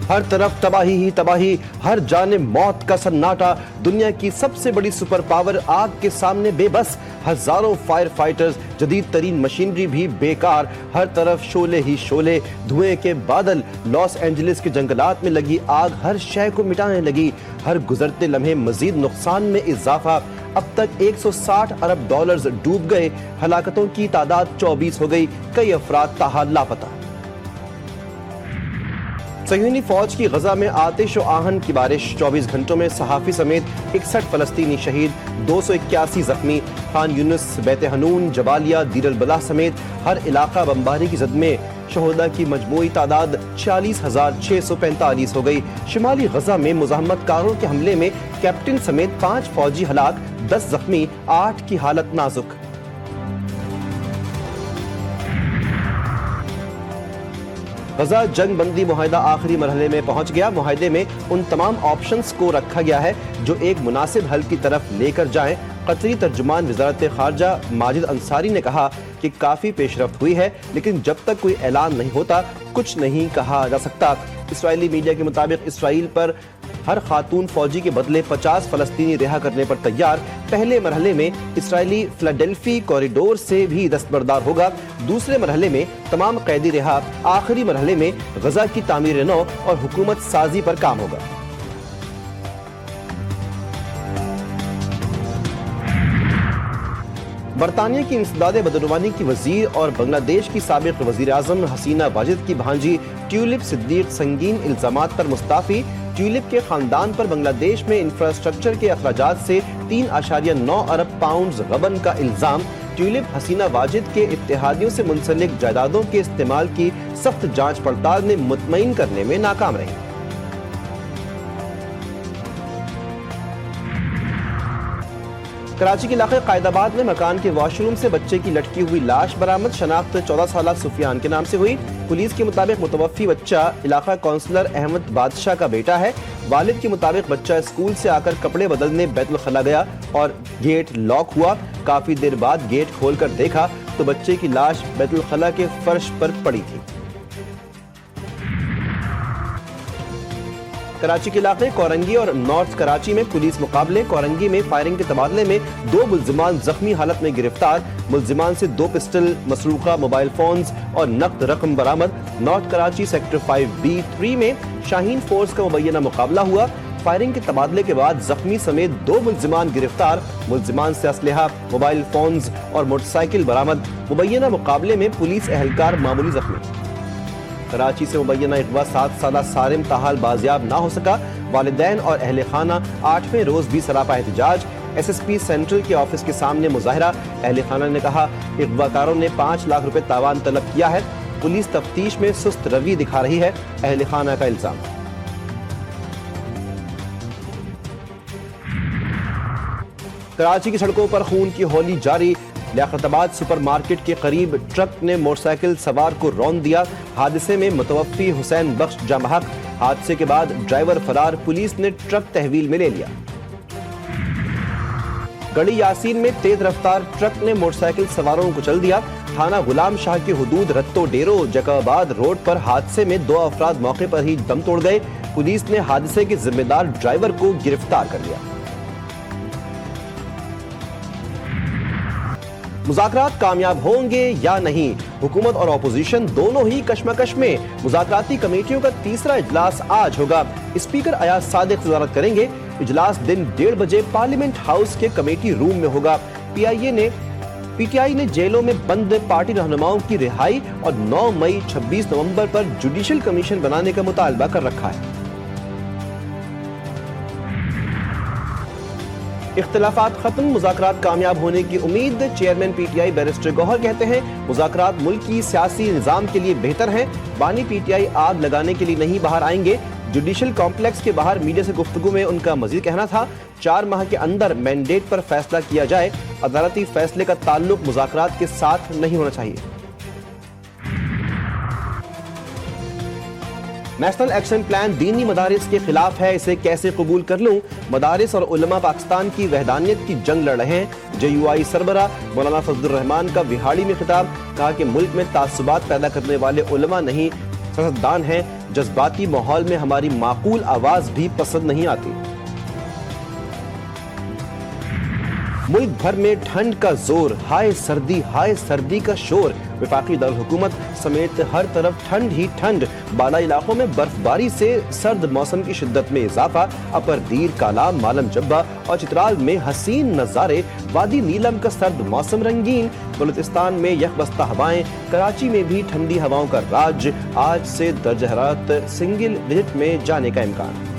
ہر طرف تباہی ہی تباہی، ہر جانب موت کا سناٹا۔ دنیا کی سب سے بڑی سپر پاور آگ کے سامنے بے بس، ہزاروں فائر فائٹرز، جدید ترین مشینری بھی بیکار۔ ہر طرف شعلے ہی شعلے، دھوئیں کے بادل۔ لاس اینجلس کے جنگلات میں لگی آگ ہر شے کو مٹانے لگی۔ ہر گزرتے لمحے مزید نقصان میں اضافہ۔ اب تک $160 ارب ڈوب گئے، ہلاکتوں کی تعداد 24 ہو گئی، کئی افراد تاحال لاپتہ۔ صہیونی فوج کی غزہ میں آتش و آہن کی بارش، 24 گھنٹوں میں صحافی سمیت 61 فلسطینی شہید، 281 زخمی۔ خان یونس، بیت حنون، جبالیہ، دیر البلح سمیت ہر علاقہ بمباری کی زد میں، شہداء کی مجموعی تعداد 40,645 ہو گئی۔ شمالی غزہ میں مزاحمت کاروں کے حملے میں کیپٹن سمیت 5 فوجی ہلاک، 10 زخمی، 8 کی حالت نازک۔ غزہ جنگ بندی معاہدہ آخری مرحلے میں پہنچ گیا۔ معاہدے میں ان تمام آپشنز کو رکھا گیا ہے جو ایک مناسب حل کی طرف لے کر جائیں۔ قطری ترجمان وزارت خارجہ ماجد انصاری نے کہا کہ کافی پیش رفت ہوئی ہے، لیکن جب تک کوئی اعلان نہیں ہوتا کچھ نہیں کہا جا سکتا۔ اسرائیلی میڈیا کے مطابق اسرائیل پر ہر خاتون فوجی کے بدلے 50 فلسطینی رہا کرنے پر تیار۔ پہلے مرحلے میں اسرائیلی فلاڈیلفی کوریڈور سے بھی دستبردار ہوگا، دوسرے مرحلے میں تمام قیدی رہا، آخری مرحلے میں غزہ کی تعمیر نو اور حکومت سازی پر کام ہوگا۔ برطانیہ کی انسداد بدعنوانی کی وزیر اور بنگلہ دیش کی سابق وزیر اعظم حسینہ واجد کی بھانجی ٹیولپ صدیق سنگین الزامات پر مستعفی۔ ٹیولپ کے خاندان پر بنگلہ دیش میں انفراسٹرکچر کے اخراجات سے 3.9 ارب پاؤنڈز غبن کا الزام۔ ٹیولپ حسینہ واجد کے اتحادیوں سے منسلک جائیدادوں کے استعمال کی سخت جانچ پڑتال میں مطمئن کرنے میں ناکام رہی۔ کراچی کے علاقے قائد آباد میں مکان کے واش روم سے بچے کی لٹکی ہوئی لاش برآمد، شناخت 14 سالہ سفیان کے نام سے ہوئی۔ پولیس کے مطابق متوفی بچہ علاقہ کونسلر احمد بادشاہ کا بیٹا ہے۔ والد کے مطابق بچہ اسکول سے آ کر کپڑے بدلنے بیت الخلا گیا اور گیٹ لاک ہوا۔ کافی دیر بعد گیٹ کھول کر دیکھا تو بچے کی لاش بیت الخلا کے فرش پر پڑی تھی۔ کراچی کے علاقے کورنگی اور نارتھ کراچی میں پولیس مقابلے، کورنگی میں فائرنگ کے تبادلے میں 2 ملزمان زخمی حالت میں گرفتار، ملزمان سے 2 پسٹل، مسروقہ موبائل فونز اور نقد رقم برآمد۔ نارتھ کراچی سیکٹر 5B3 میں شاہین فورس کا مبینہ مقابلہ ہوا، فائرنگ کے تبادلے کے بعد زخمی سمیت 2 ملزمان گرفتار، ملزمان سے اسلحہ، موبائل فونز اور موٹر سائیکل برآمد۔ مبینہ مقابلے میں پولیس اہلکار معمولی زخمی۔ کراچی سے مبینہ اغوا 7 سالہ سارم تاحال بازیاب نہ ہو سکا، والدین اور اہل خانہ 8ویں روز بھی سراپا احتجاج۔ ایس ایس پی سینٹرل کے آفس کے سامنے مظاہرہ، اہل خانہ نے کہا اغوا کاروں نے 5 لاکھ روپے تاوان طلب کیا ہے، پولیس تفتیش میں سست روی دکھا رہی ہے، اہل خانہ کا الزام۔ کراچی کی سڑکوں پر خون کی ہولی جاری، لیاقت آباد سپر مارکیٹ کے قریب ٹرک نے موٹر سائیکل سوار کو رون دیا، حادثے میں متوفی حسین بخش جاں بحق، حادثے کے بعد ڈرائیور فرار، پولیس نے ٹرک تحویل میں لے لیا۔ گڑھی یاسین میں تیز رفتار ٹرک نے موٹر سائیکل سواروں کو کچل دیا، تھانہ غلام شاہ کی حدود رتو ڈیرو جیکب آباد روڈ پر حادثے میں 2 افراد موقع پر ہی دم توڑ گئے، پولیس نے حادثے کے ذمہ دار ڈرائیور کو گرفتار کر لیا۔ مذاکرات کامیاب ہوں گے یا نہیں، حکومت اور اپوزیشن دونوں ہی کشمکش میں۔ مذاکراتی کمیٹیوں کا تیسرا اجلاس آج ہوگا، اسپیکر ایاز صادق صدارت کریں گے۔ اجلاس دن 1:30 بجے پارلیمنٹ ہاؤس کے کمیٹی روم میں ہوگا۔ پی ٹی آئی نے جیلوں میں بند پارٹی رہنماؤں کی رہائی اور 9 مئی 26 نومبر پر جوڈیشل کمیشن بنانے کا مطالبہ کر رکھا ہے۔ اختلافات ختم، مذاکرات کامیاب ہونے کی امید، chairman P T I barrister Gohar کہتے ہیں مذاکرات ملکی سیاسی نظام کے لیے بہتر ہیں، بانی پی ٹی آئی آگ لگانے کے لیے نہیں باہر آئیں گے۔ جوڈیشل کمپلیکس کے باہر میڈیا سے گفتگو میں ان کا مزید کہنا تھا 4 ماہ کے اندر مینڈیٹ پر فیصلہ کیا جائے، عدالتی فیصلے کا تعلق مذاکرات کے ساتھ نہیں ہونا چاہیے۔ نیشنل ایکشن پلان دینی مدارس کے خلاف ہے، اسے کیسے قبول کر لوں؟ مدارس اور علماء پاکستان کی وحدانیت کی جنگ لڑ رہے ہیں۔ جے یو آئی سربراہ مولانا فضل الرحمان کا وہاڑی میں خطاب، کہا کہ ملک میں تعصبات پیدا کرنے والے علماء نہیں سیاستدان ہیں، جذباتی ماحول میں ہماری معقول آواز بھی پسند نہیں آتی۔ ملک بھر میں ٹھنڈ کا زور، ہائے سردی کا شور، وفاقی دارالحکومت سمیت ہر طرف ٹھنڈ ہی ٹھنڈ، بالائی علاقوں میں برف باری سے سرد موسم کی شدت میں اضافہ، اپر دیر، کالام، مالم جبہ اور چترال میں حسین نظارے، وادی نیلم کا سرد موسم رنگین، بلوچستان میں یکبستہ ہوائیں، کراچی میں بھی ٹھنڈی ہواؤں کا راج، آج سے درجہ حرارت سنگل ڈجٹ میں جانے کا امکان۔